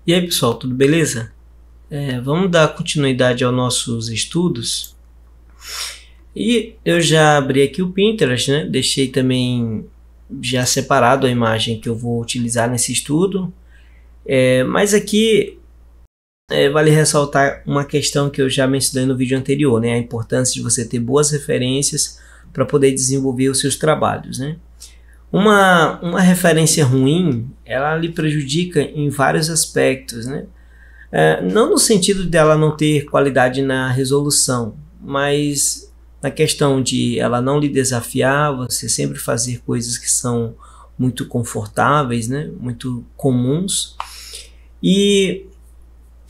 E aí pessoal, tudo beleza? Vamos dar continuidade aos nossos estudos. E eu já abri aqui o Pinterest, né? Deixei também já separado a imagem que eu vou utilizar nesse estudo. Mas aqui vale ressaltar uma questão que eu já mencionei no vídeo anterior, né? A importância de você ter boas referências para poder desenvolver os seus trabalhos, né? Uma referência ruim, ela lhe prejudica em vários aspectos, né? Não no sentido dela não ter qualidade na resolução, mas na questão de ela não lhe desafiar, você sempre fazer coisas que são muito confortáveis, né? Muito comuns e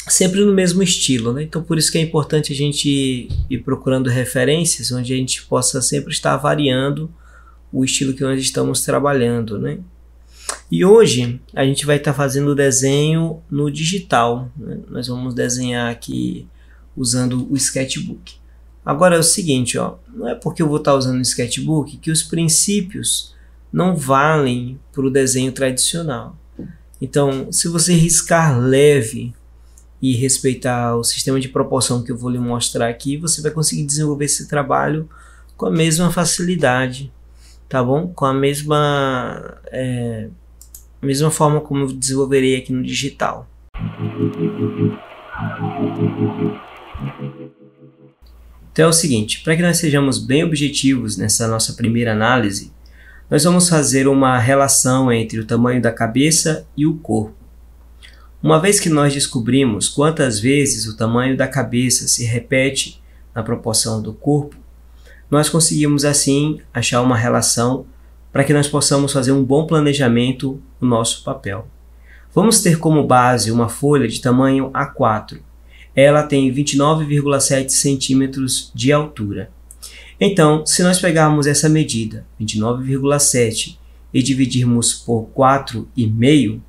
sempre no mesmo estilo, né? Então por isso que é importante a gente ir procurando referências onde a gente possa sempre estar variando o estilo que nós estamos trabalhando, né? E hoje a gente vai estar fazendo o desenho no digital, né? Nós vamos desenhar aqui usando o sketchbook. Agora é o seguinte, ó, não é porque eu vou estar usando o sketchbook que os princípios não valem para o desenho tradicional. Então, se você riscar leve e respeitar o sistema de proporção que eu vou lhe mostrar aqui, você vai conseguir desenvolver esse trabalho com a mesma facilidade, tá bom? Com a mesma forma como eu desenvolverei aqui no digital. Então é o seguinte, para que nós sejamos bem objetivos nessa nossa primeira análise, nós vamos fazer uma relação entre o tamanho da cabeça e o corpo. Uma vez que nós descobrimos quantas vezes o tamanho da cabeça se repete na proporção do corpo, nós conseguimos assim achar uma relação para que nós possamos fazer um bom planejamento no nosso papel. Vamos ter como base uma folha de tamanho A4. Ela tem 29,7 centímetros de altura. Então, se nós pegarmos essa medida, 29,7, e dividirmos por 4,5,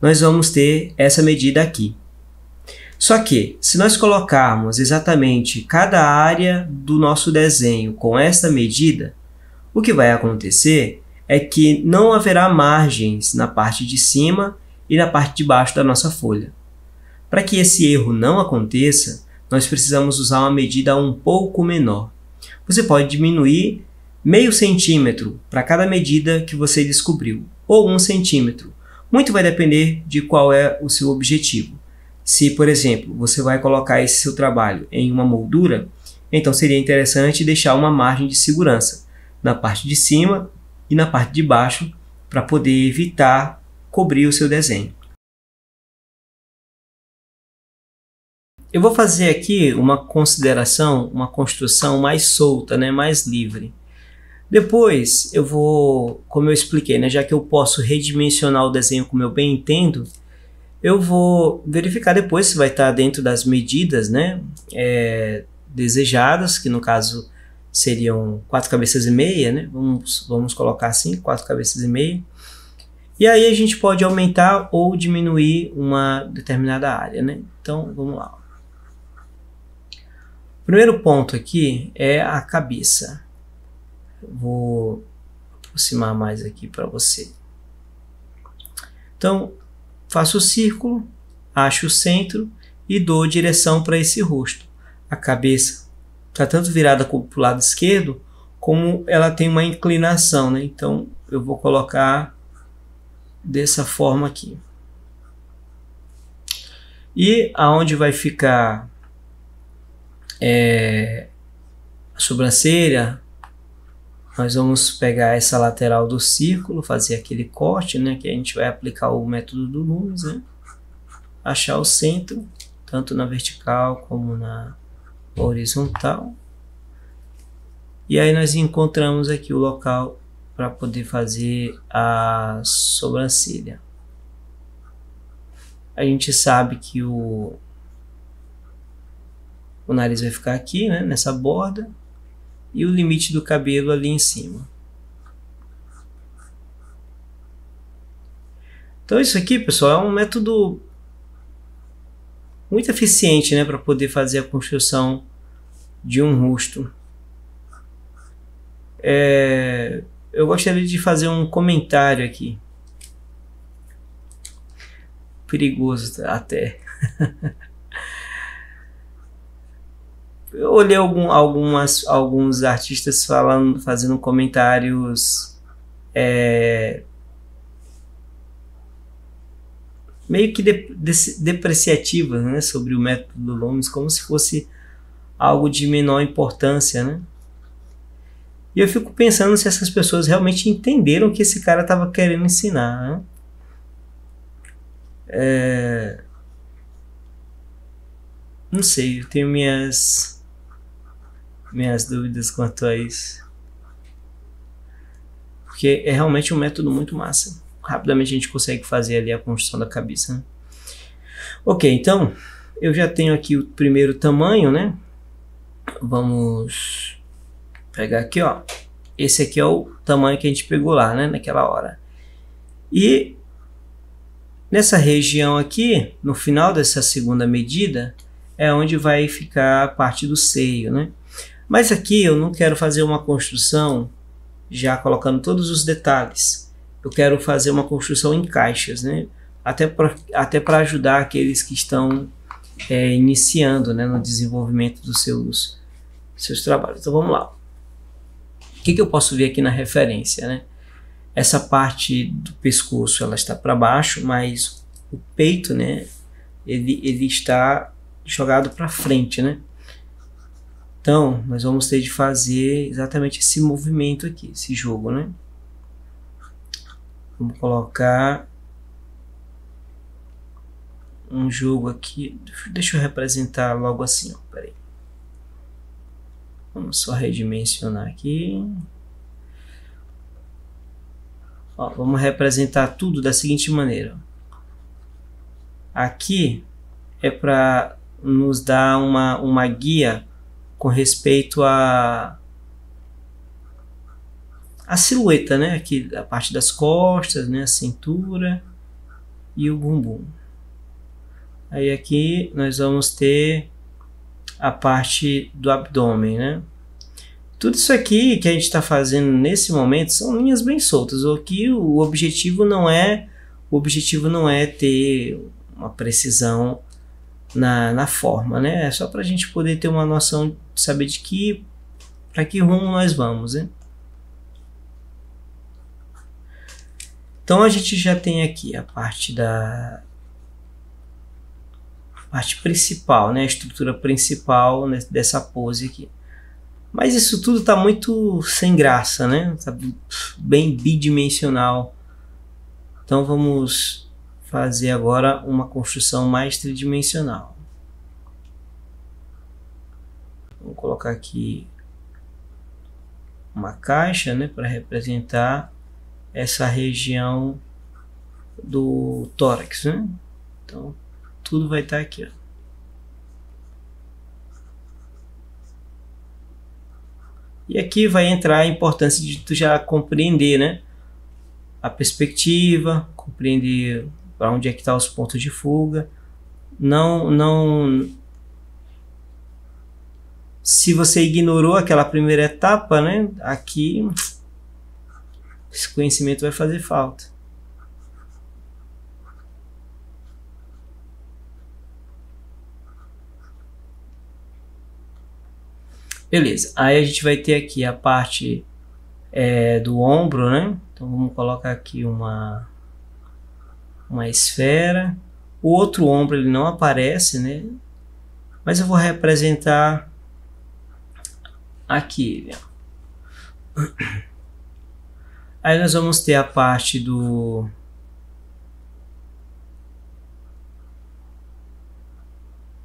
nós vamos ter essa medida aqui. Só que, se nós colocarmos exatamente cada área do nosso desenho com esta medida, o que vai acontecer é que não haverá margens na parte de cima e na parte de baixo da nossa folha. Para que esse erro não aconteça, nós precisamos usar uma medida um pouco menor. Você pode diminuir meio centímetro para cada medida que você descobriu, ou 1 centímetro. Muito vai depender de qual é o seu objetivo. Se, por exemplo, você vai colocar esse seu trabalho em uma moldura, então seria interessante deixar uma margem de segurança na parte de cima e na parte de baixo para poder evitar cobrir o seu desenho. Eu vou fazer aqui uma consideração, uma construção mais solta, né, mais livre. Depois eu vou, como eu expliquei, né, já que eu posso redimensionar o desenho como eu bem entendo, eu vou verificar depois se vai estar dentro das medidas, né, desejadas, que no caso seriam 4 cabeças e meia, né? Vamos colocar assim, 4 cabeças e meia. E aí a gente pode aumentar ou diminuir uma determinada área, né? Então vamos lá. O primeiro ponto aqui é a cabeça. Vou aproximar mais aqui para você. Então faço o círculo, acho o centro e dou direção para esse rosto. A cabeça está tanto virada para o lado esquerdo, como ela tem uma inclinação, né? Então eu vou colocar dessa forma aqui. E aonde vai ficar a sobrancelha, nós vamos pegar essa lateral do círculo, fazer aquele corte, né, que a gente vai aplicar o método do Loomis, né? Achar o centro, tanto na vertical como na horizontal. E aí nós encontramos aqui o local para poder fazer a sobrancelha. A gente sabe que o nariz vai ficar aqui, né, nessa borda, e o limite do cabelo ali em cima. Então isso aqui, pessoal, é um método muito eficiente, né, para poder fazer a construção de um rosto. Eu gostaria de fazer um comentário aqui. perigoso até. Eu olhei alguns artistas fazendo comentários meio que depreciativos, né, sobre o método Loomis, como se fosse algo de menor importância, né? E eu fico pensando se essas pessoas realmente entenderam o que esse cara estava querendo ensinar, né? Não sei, eu tenho minhas dúvidas quanto a isso. Porque é realmente um método muito massa. Rapidamente a gente consegue fazer ali a construção da cabeça, né? Ok, então eu já tenho aqui o primeiro tamanho, né? Vamos pegar aqui, ó. Esse aqui é o tamanho que a gente pegou lá, né? Naquela hora. E nessa região aqui, no final dessa segunda medida, é onde vai ficar a parte do seio, né? Mas aqui eu não quero fazer uma construção já colocando todos os detalhes. Eu quero fazer uma construção em caixas, né? Até para ajudar aqueles que estão iniciando, né, no desenvolvimento dos seus trabalhos. Então vamos lá. O que eu posso ver aqui na referência, né? Essa parte do pescoço ela está para baixo, mas o peito, né, ele está jogado para frente, né? Então nós vamos ter de fazer exatamente esse movimento aqui, esse jogo, né? Vamos colocar um jogo aqui. Deixa eu representar logo assim, ó. Peraí. Vamos só redimensionar aqui. Ó, vamos representar tudo da seguinte maneira. Aqui é para nos dar uma guia com respeito a silhueta, né? Aqui a parte das costas, né? A cintura e o bumbum. Aí aqui nós vamos ter a parte do abdômen, né? Tudo isso aqui que a gente está fazendo nesse momento são linhas bem soltas. Aqui o objetivo não é ter uma precisão na forma, né? É só para a gente poder ter uma noção de saber para que rumo nós vamos, né? Então a gente já tem aqui a parte principal, né? A estrutura principal, né, dessa pose aqui. Mas isso tudo está muito sem graça, né? Tá bem bidimensional. Então vamos fazer agora uma construção mais tridimensional. Vou colocar aqui uma caixa, né, para representar essa região do tórax, né? Então tudo vai estar aqui, ó. E aqui vai entrar a importância de tu já compreender, né, a perspectiva, compreender para onde é que estão os pontos de fuga. Se você ignorou aquela primeira etapa, né, aqui esse conhecimento vai fazer falta. Beleza, aí a gente vai ter aqui a parte do ombro, né? Então vamos colocar aqui uma esfera. O outro ombro ele não aparece, né? Mas eu vou representar aqui. Aí nós vamos ter a parte do...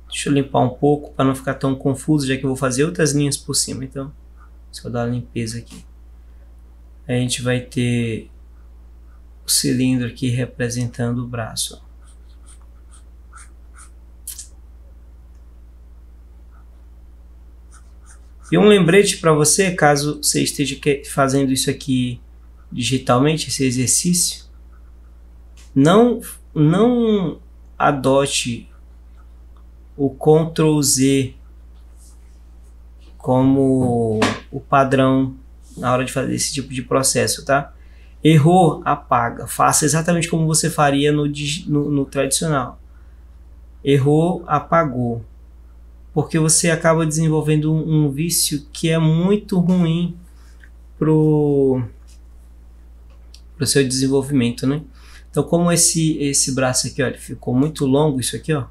Deixa eu limpar um pouco para não ficar tão confuso, já que eu vou fazer outras linhas por cima. Então, só dar uma limpeza aqui. Aí a gente vai ter o cilindro aqui representando o braço. E um lembrete para você, caso você esteja fazendo isso aqui digitalmente, esse exercício, não adote o Ctrl Z como o padrão na hora de fazer esse tipo de processo, tá? Errou, apaga. Faça exatamente como você faria no tradicional. Errou, apagou. Porque você acaba desenvolvendo um vício que é muito ruim pro seu desenvolvimento, né? Então, como esse braço aqui, ó, ele ficou muito longo, isso aqui, ó,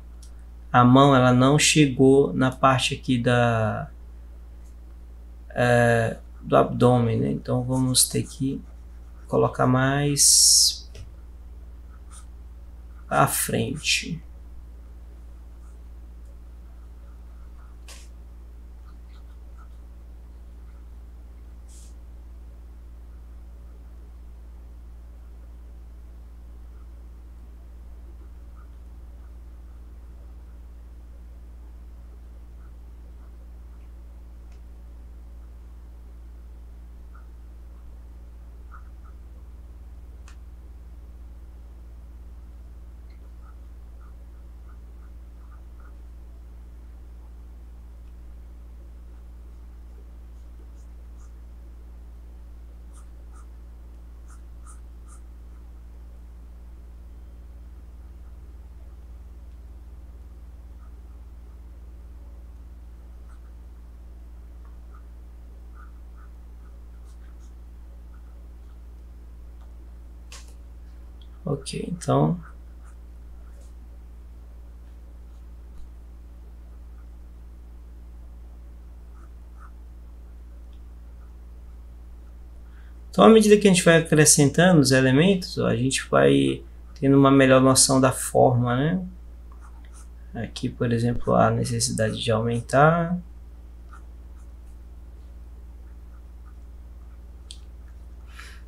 a mão ela não chegou na parte aqui do abdômen, né? Então vamos ter que colocar mais à frente. Ok, então à medida que a gente vai acrescentando os elementos, ó, a gente vai tendo uma melhor noção da forma, né? Aqui, por exemplo, a necessidade de aumentar.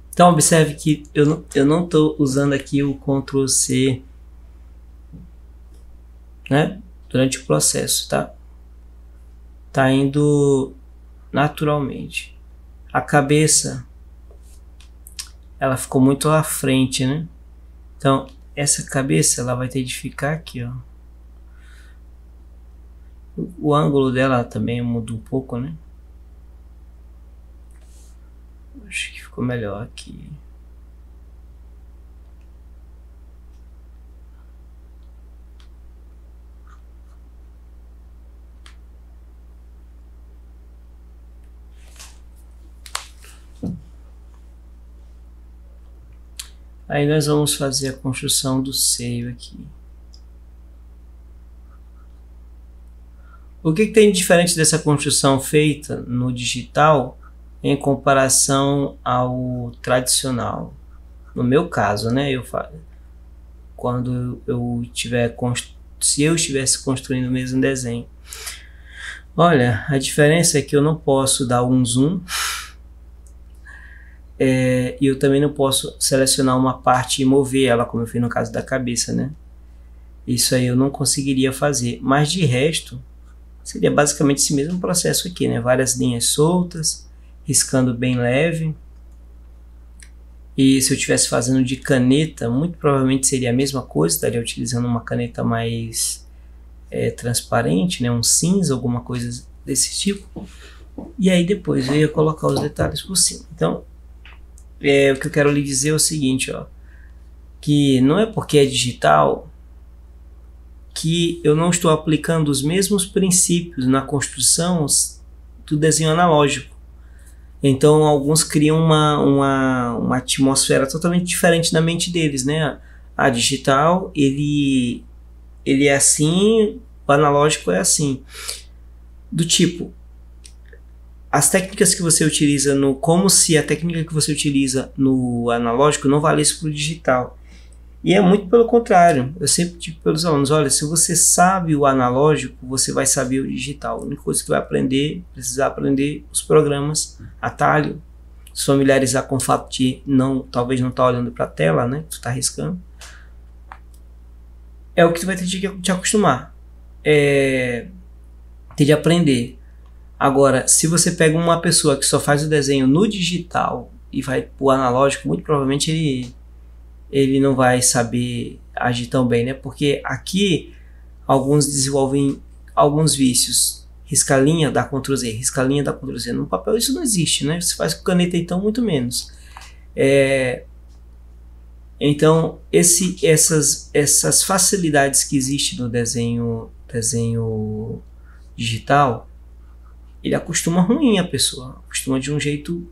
Então observe que eu não estou usando aqui o Ctrl C, né, durante o processo, tá? Tá indo naturalmente. A cabeça, ela ficou muito à frente, né? Então essa cabeça ela vai ter de ficar aqui, ó. O ângulo dela também muda um pouco, né? Acho que ficou melhor aqui. Aí nós vamos fazer a construção do seio aqui. O que tem de diferente dessa construção feita no digital em comparação ao tradicional? No meu caso, né? Quando se eu estivesse construindo o mesmo desenho. Olha, a diferença é que eu não posso dar um zoom. E eu também não posso selecionar uma parte e mover ela, como eu fiz no caso da cabeça, né? Isso aí eu não conseguiria fazer. Mas de resto, seria basicamente esse mesmo processo aqui, né? Várias linhas soltas, riscando bem leve. E se eu estivesse fazendo de caneta, muito provavelmente seria a mesma coisa. Estaria utilizando uma caneta mais transparente, né? Um cinza, alguma coisa desse tipo. E aí depois eu ia colocar os detalhes por cima. Então, o que eu quero lhe dizer é o seguinte, ó, que não é porque é digital que eu não estou aplicando os mesmos princípios na construção do desenho analógico. Então alguns criam uma atmosfera totalmente diferente na mente deles, né? A digital ele é assim, o analógico é assim. Do tipo, as técnicas que você utiliza como se a técnica que você utiliza no analógico não valesse para o digital. E é muito pelo contrário. Eu sempre digo para os alunos, olha, se você sabe o analógico, você vai saber o digital. A única coisa que vai precisar aprender os programas, atalho, se familiarizar com o fato de talvez não estar olhando para a tela, né? Tu está riscando. É o que tu vai ter de te acostumar. Ter de aprender. Agora, se você pega uma pessoa que só faz o desenho no digital e vai para o analógico, muito provavelmente ele não vai saber agir tão bem, né? Porque aqui alguns desenvolvem alguns vícios. Risca a linha, dá Ctrl Z, risca a linha, dá Ctrl Z. No papel isso não existe, né? Se faz com caneta então, muito menos. Então, essas facilidades que existem no desenho digital, ele acostuma ruim a pessoa, acostuma de um jeito,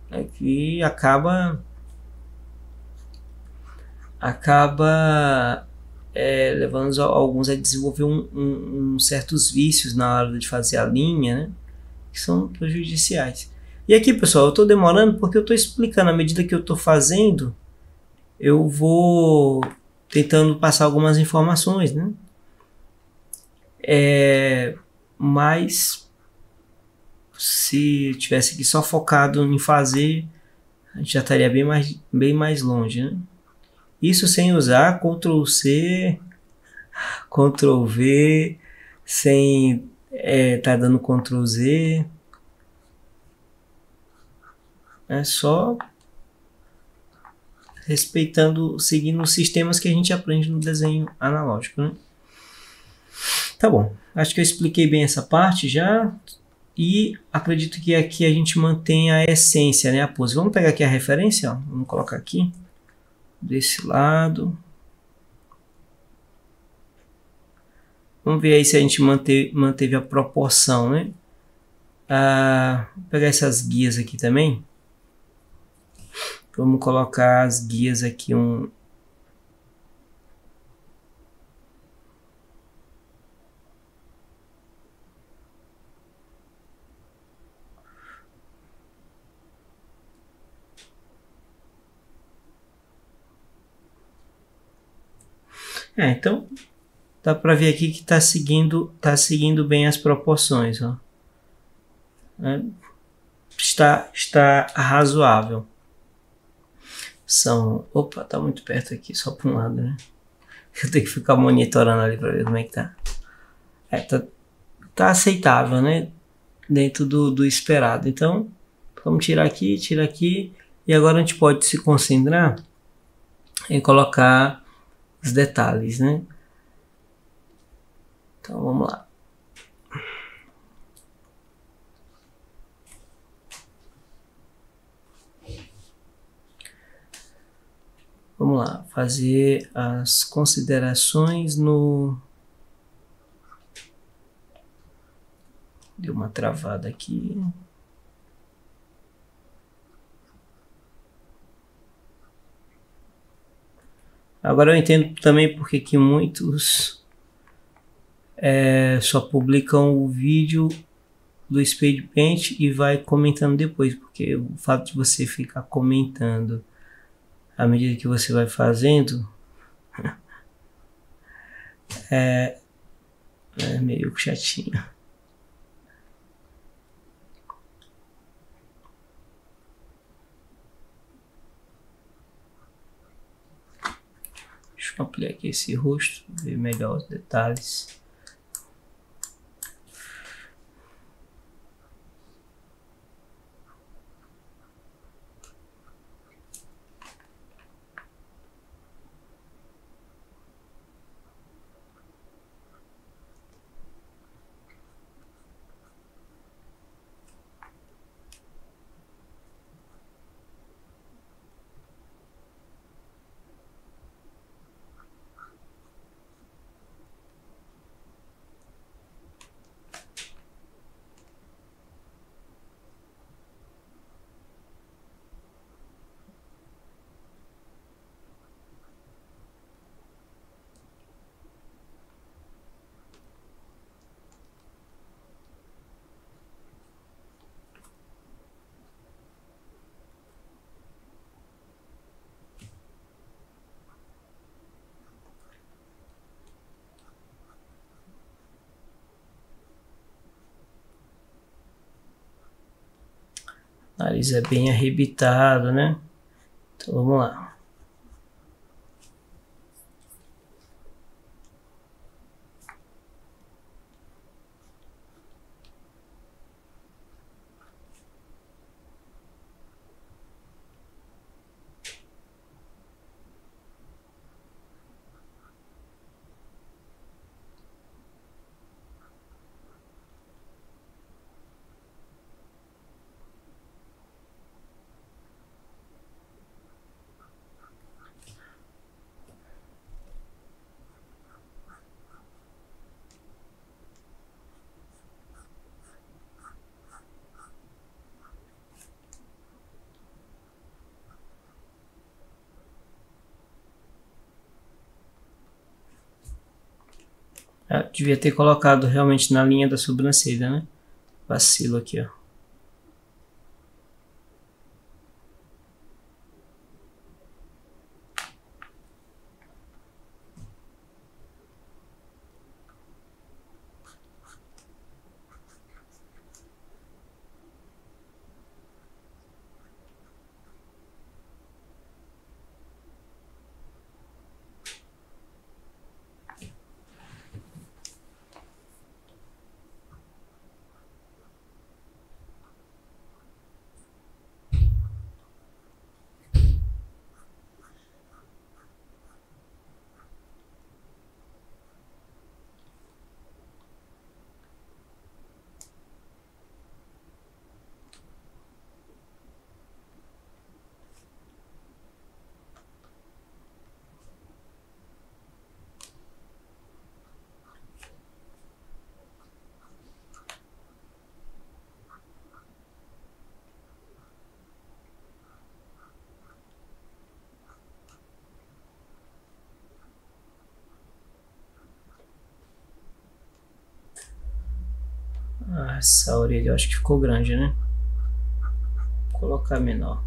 né, que acaba levando alguns a desenvolver certos vícios na hora de fazer a linha, né, que são prejudiciais. E aqui, pessoal, eu estou demorando porque eu estou explicando. À medida que eu estou fazendo, eu vou tentando passar algumas informações, né? Mas se tivesse aqui só focado em fazer, a gente já estaria bem mais longe, né? Isso sem usar Ctrl C, Ctrl V, sem tá dando Ctrl Z. É só respeitando, seguindo os sistemas que a gente aprende no desenho analógico, né? Tá bom, acho que eu expliquei bem essa parte já. E acredito que aqui a gente mantém a essência, né? A pose. Vamos pegar aqui a referência, ó. Vamos colocar aqui desse lado. Vamos ver aí se a gente manteve a proporção, né? Vou pegar essas guias aqui também. Vamos colocar as guias aqui então dá para ver aqui que tá seguindo bem as proporções, ó. Está razoável. Opa, tá muito perto aqui, só para um lado, né? Eu tenho que ficar monitorando ali para ver como é que tá. Tá aceitável, né? Dentro do esperado. Então, vamos tirar aqui. E agora a gente pode se concentrar em colocar os detalhes, né? Então, vamos lá. Vamos lá, fazer as considerações no... Deu uma travada aqui. Agora eu entendo também porque que muitos só publicam o vídeo do Speed Paint e vai comentando depois, porque o fato de você ficar comentando à medida que você vai fazendo é meio chatinho. Deixa eu ampliar aqui esse rosto, ver melhor os detalhes. O nariz é bem arrebitado, né? Então vamos lá. Eu devia ter colocado realmente na linha da sobrancelha, né? Vacilo aqui, ó. Essa orelha eu acho que ficou grande, né? Vou colocar menor.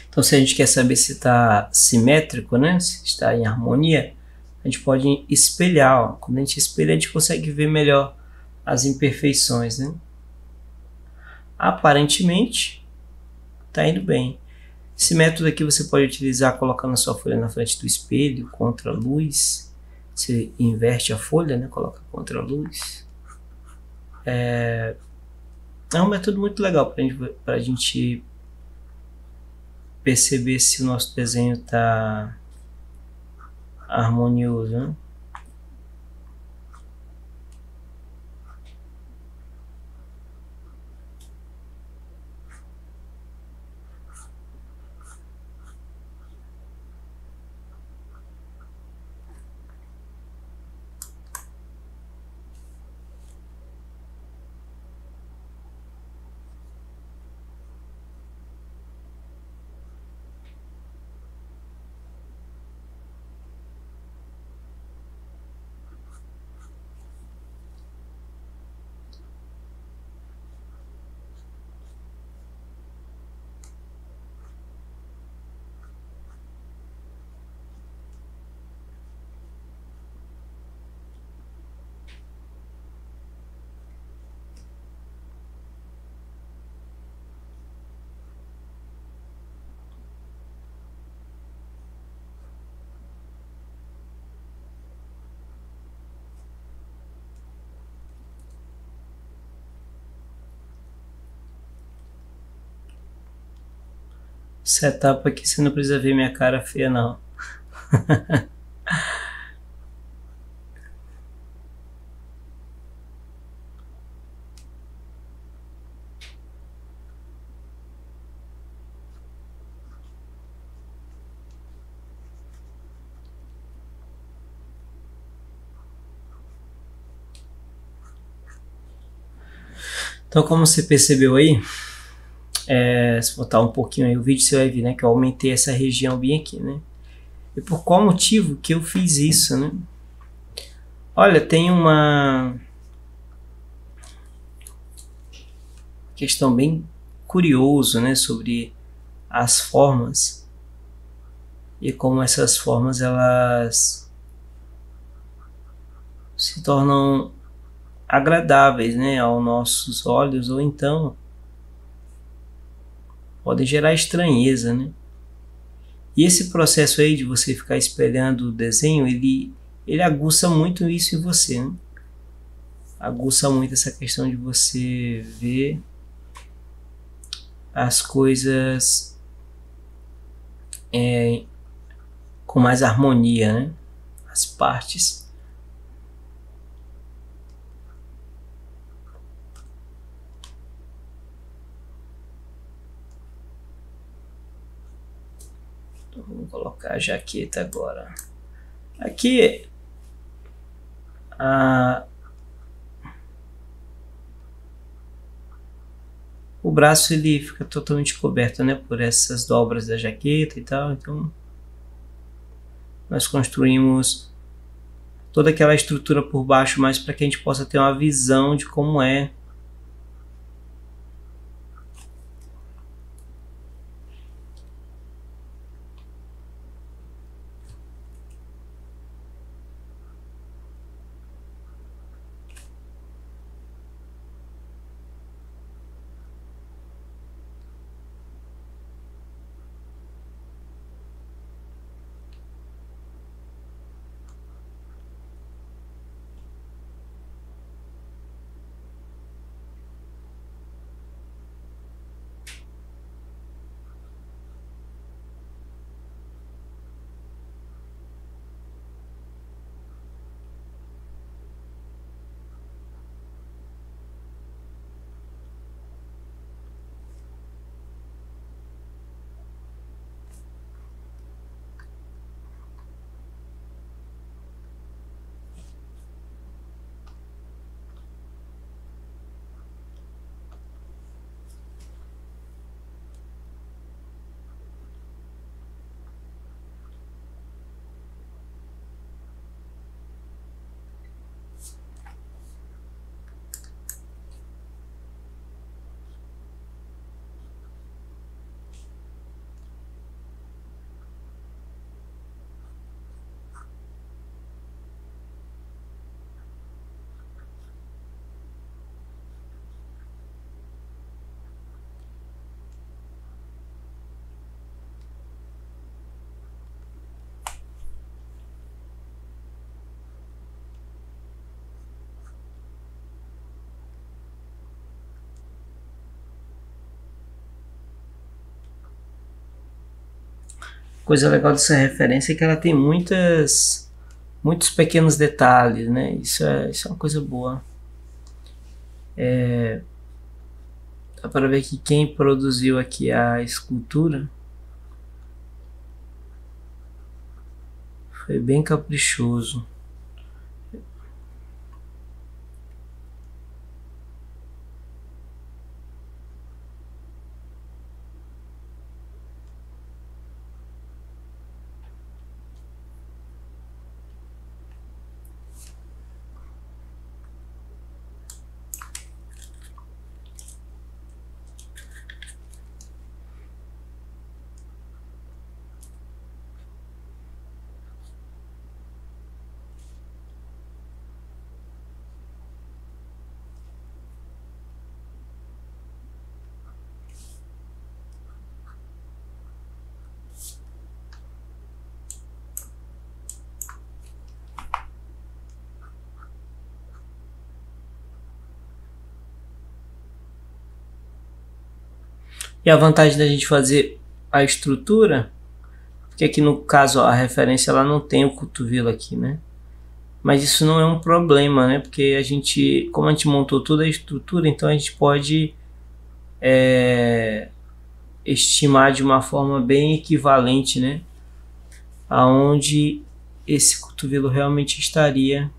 Então, se a gente quer saber se está simétrico, né? Se está em harmonia, a gente pode espelhar. Ó. Quando a gente espelha, a gente consegue ver melhor as imperfeições, né? Aparentemente, está indo bem. Esse método aqui você pode utilizar colocando a sua folha na frente do espelho, contra a luz. Você inverte a folha, né? Coloca contra a luz. É um método muito legal para a gente perceber se o nosso desenho está harmonioso, né? Essa etapa aqui você não precisa ver minha cara feia, não. Então, como você percebeu aí, se botar um pouquinho aí o vídeo, você vai ver, né, que eu aumentei essa região bem aqui, né? E por qual motivo que eu fiz isso, né? Olha, tem uma questão bem curiosa, né, sobre as formas e como essas formas elas se tornam agradáveis, né, aos nossos olhos, ou então podem gerar estranheza, né? E esse processo aí de você ficar espelhando o desenho, ele aguça muito isso em você, né? Aguça muito essa questão de você ver as coisas com mais harmonia, né? As partes. Então, vamos colocar a jaqueta agora. Aqui o braço ele fica totalmente coberto, né, por essas dobras da jaqueta e tal. Então nós construímos toda aquela estrutura por baixo, mais para que a gente possa ter uma visão de como é coisa legal dessa referência é que ela tem muitos pequenos detalhes, né? Isso é uma coisa boa. Dá para ver que quem produziu aqui a escultura foi bem caprichoso. E a vantagem da gente fazer a estrutura, porque aqui no caso a referência ela não tem o cotovelo aqui, né? Mas isso não é um problema, né? Porque como a gente montou toda a estrutura, então a gente pode estimar de uma forma bem equivalente, né? Aonde esse cotovelo realmente estaria.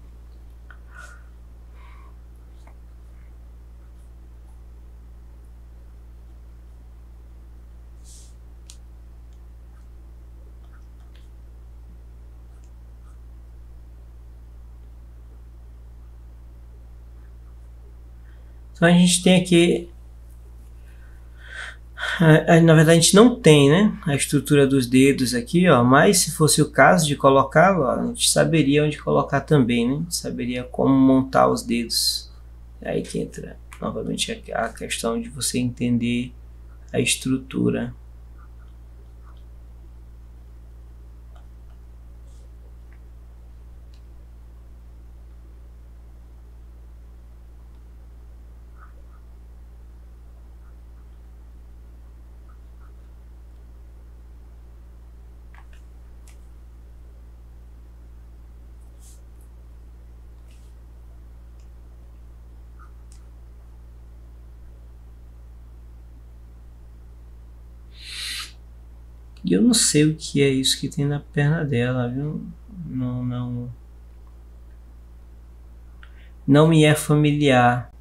Então a gente tem aqui, na verdade a gente não tem, né, a estrutura dos dedos aqui, ó, mas se fosse o caso de colocá-lo, a gente saberia onde colocar também, né, a gente saberia como montar os dedos. É aí que entra novamente a questão de você entender a estrutura. E eu não sei o que é isso que tem na perna dela, viu? Não me é familiar.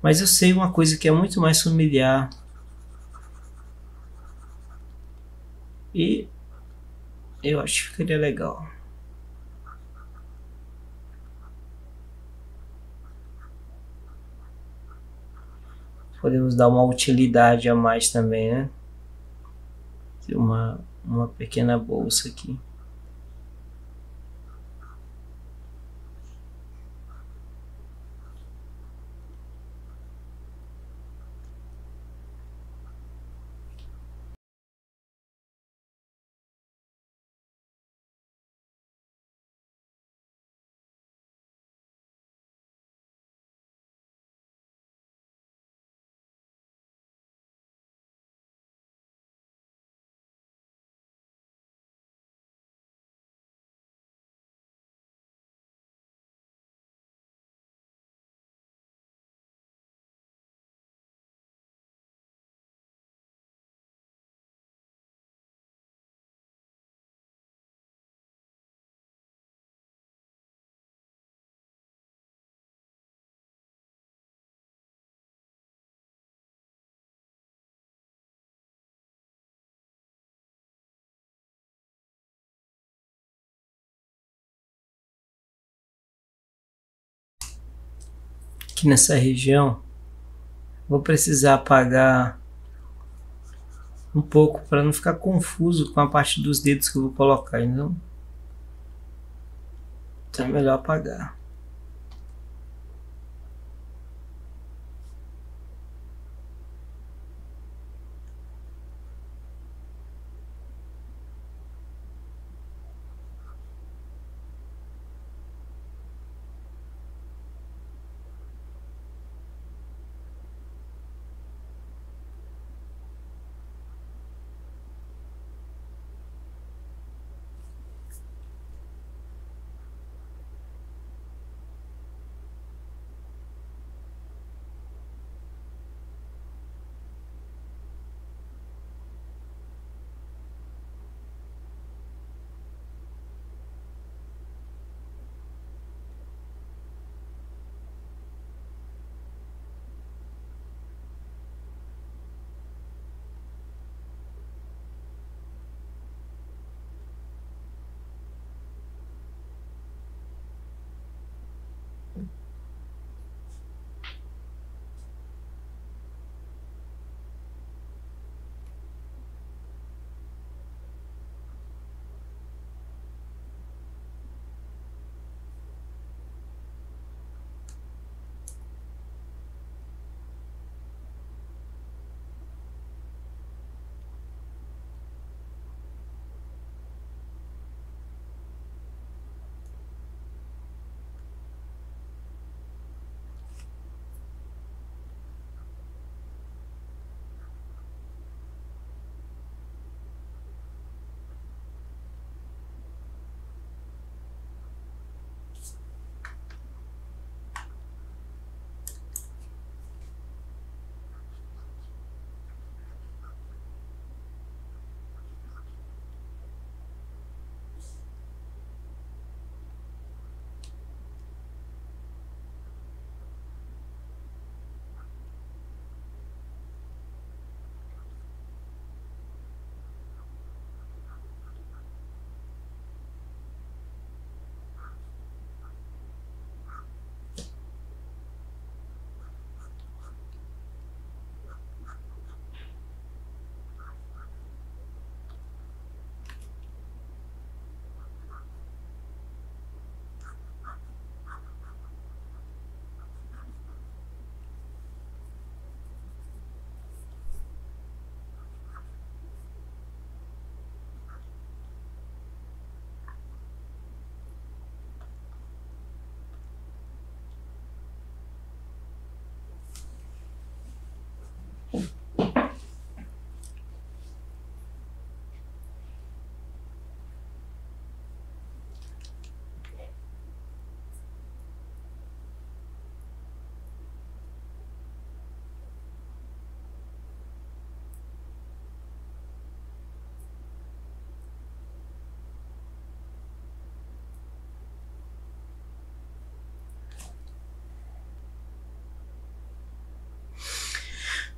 Mas eu sei uma coisa que é muito mais familiar. E eu acho que ficaria legal. Podemos dar uma utilidade a mais também, né? Uma pequena bolsa aqui. Aqui nessa região, vou precisar apagar um pouco para não ficar confuso com a parte dos dedos que eu vou colocar, então é melhor apagar.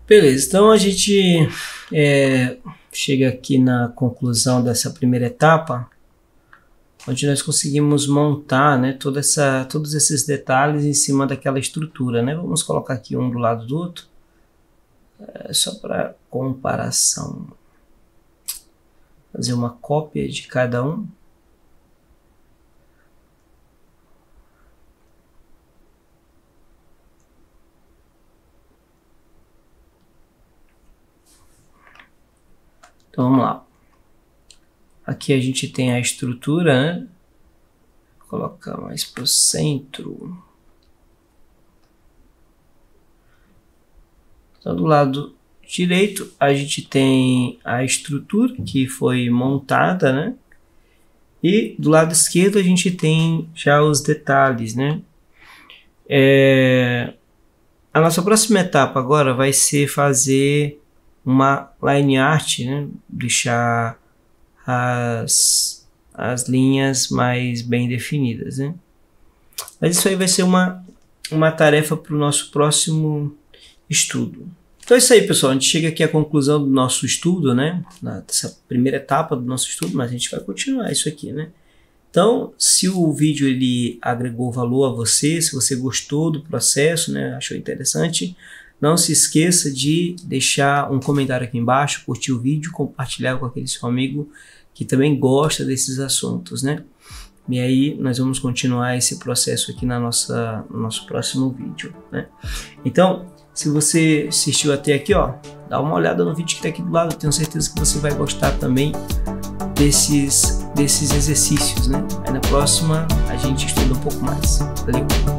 Beleza, então a gente chega aqui na conclusão dessa primeira etapa, onde nós conseguimos montar, né, todos esses detalhes em cima daquela estrutura, né? Vamos colocar aqui um do lado do outro, só para comparação. Fazer uma cópia de cada um. Então vamos lá. Aqui a gente tem a estrutura, né? Vou colocar mais para o centro. Então do lado direito a gente tem a estrutura que foi montada, né? E do lado esquerdo a gente tem já os detalhes, né? A nossa próxima etapa agora vai ser fazer uma line art, né? Deixar as linhas mais bem definidas, né? Mas isso aí vai ser uma tarefa para o nosso próximo estudo. Então é isso aí, pessoal. A gente chega aqui à conclusão do nosso estudo, né? Nessa primeira etapa do nosso estudo, mas a gente vai continuar isso aqui, né? Então, se o vídeo ele agregou valor a você, se você gostou do processo, né? Achou interessante, não se esqueça de deixar um comentário aqui embaixo, curtir o vídeo, compartilhar com aquele seu amigo que também gosta desses assuntos, né? E aí nós vamos continuar esse processo aqui no nosso próximo vídeo, né? Então, se você assistiu até aqui, ó, dá uma olhada no vídeo que está aqui do lado. Eu tenho certeza que você vai gostar também desses exercícios, né? Aí na próxima a gente estuda um pouco mais. Valeu!